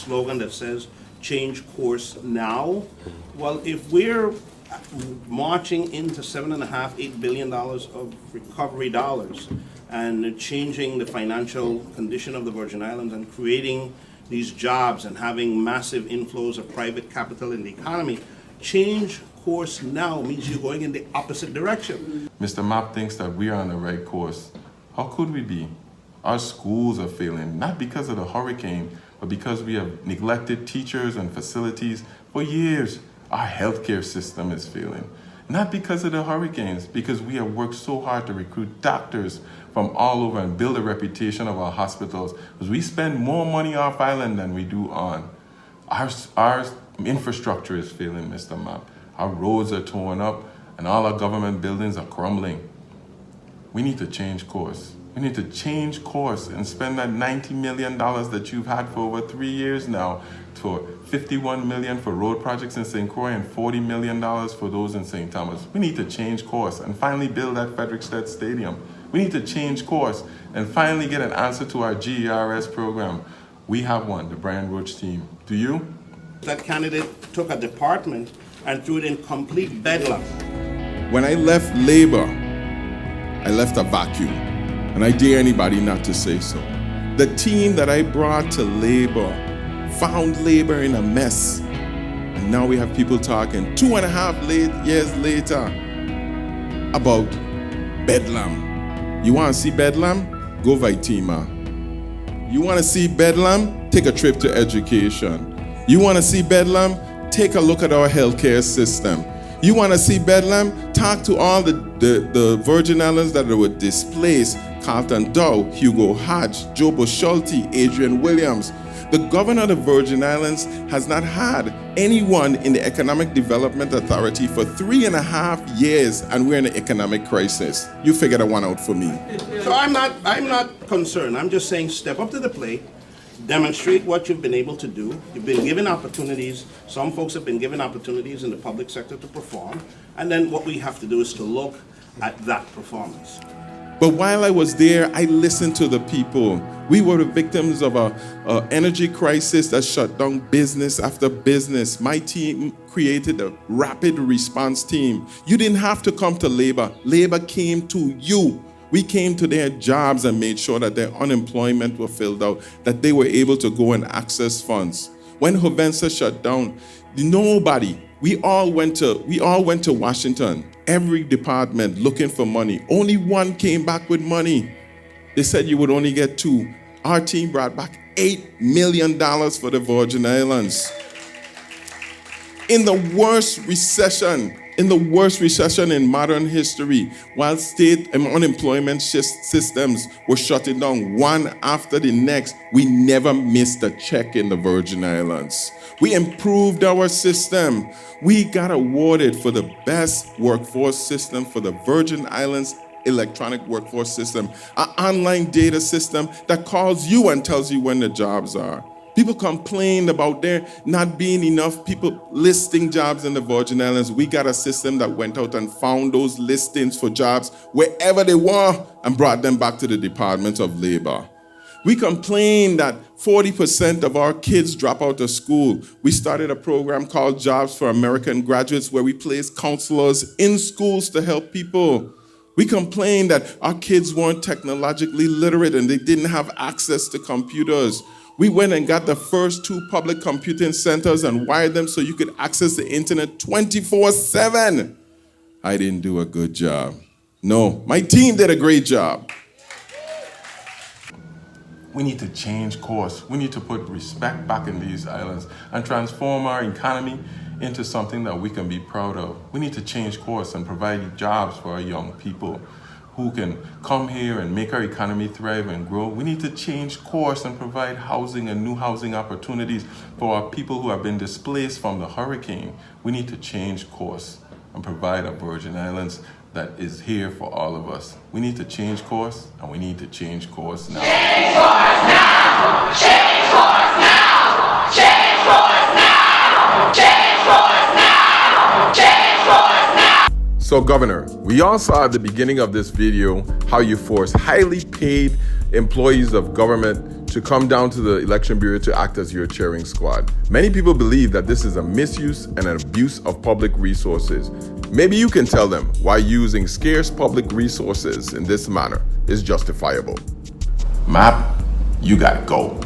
slogan that says, change course now. Well, if we're marching into $7.5–8 billion of recovery dollars and changing the financial condition of the Virgin Islands and creating these jobs and having massive inflows of private capital in the economy, change course now means you're going in the opposite direction. Mr. Mapp thinks that we are on the right course. How could we be? Our schools are failing, not because of the hurricane, but because we have neglected teachers and facilities for years. Our healthcare system is failing, not because of the hurricanes, because we have worked so hard to recruit doctors from all over and build a reputation of our hospitals, because we spend more money off island than we do on. Our infrastructure is failing, Mr. Mapp. Our roads are torn up and all our government buildings are crumbling. We need to change course. We need to change course and spend that $90 million that you've had for over 3 years now, for $51 million for road projects in St. Croix and $40 million for those in St. Thomas. We need to change course and finally build that Frederickstead Stadium. We need to change course and finally get an answer to our GERS program. We have one, the Brian Roach team. Do you? That candidate took a department and threw it in complete bedlam. When I left Labor, I left a vacuum, and I dare anybody not to say so. The team that I brought to Labor found Labor in a mess, and now we have people talking 2.5 years later about bedlam. You want to see bedlam? Go Vitima. You want to see bedlam? Take a trip to education. You want to see bedlam? Take a look at our healthcare system. You want to see bedlam? Talk to all the Virgin Islands that were displaced. Carlton Dow, Hugo Hodge, Jobo Schulte, Adrian Williams. The governor of the Virgin Islands has not had anyone in the Economic Development Authority for 3.5 years, and we're in an economic crisis. You figure that one out for me. So I'm not concerned. I'm just saying step up to the plate, demonstrate what you've been able to do. You've been given opportunities. Some folks have been given opportunities in the public sector to perform. And then what we have to do is to look at that performance. But while I was there, I listened to the people. We were the victims of an energy crisis that shut down business after business. My team created a rapid response team. You didn't have to come to Labor. Labor came to you. We came to their jobs and made sure that their unemployment were filled out, that they were able to go and access funds. When Hovensa shut down, nobody, we all went to Washington, every department looking for money. Only one came back with money. They said you would only get 2. Our team brought back $8 million for the Virgin Islands. In the worst recession in modern history, while state and unemployment systems were shutting down one after the next, we never missed a check in the Virgin Islands. We improved our system. We got awarded for the best workforce system for the Virgin Islands electronic workforce system, an online data system that calls you and tells you when the jobs are. People complained about there not being enough people listing jobs in the Virgin Islands. We got a system that went out and found those listings for jobs wherever they were and brought them back to the Department of Labor. We complained that 40% of our kids drop out of school. We started a program called Jobs for American Graduates, where we placed counselors in schools to help people. We complained that our kids weren't technologically literate and they didn't have access to computers. We went and got the first 2 public computing centers and wired them so you could access the internet 24/7. I didn't do a good job. No, my team did a great job. We need to change course. We need to put respect back in these islands and transform our economy into something that we can be proud of. We need to change course and provide jobs for our young people who can come here and make our economy thrive and grow. We need to change course and provide housing and new housing opportunities for our people who have been displaced from the hurricane. We need to change course and provide a Virgin Islands that is here for all of us. We need to change course, and we need to change course now. Change course now! Change course now! Change course now! Change course now! Change course now! So Governor, we all saw at the beginning of this video how you force highly paid employees of government to come down to the election bureau to act as your cheering squad. Many people believe that this is a misuse and an abuse of public resources. Maybe you can tell them why using scarce public resources in this manner is justifiable. Mapp, you gotta go.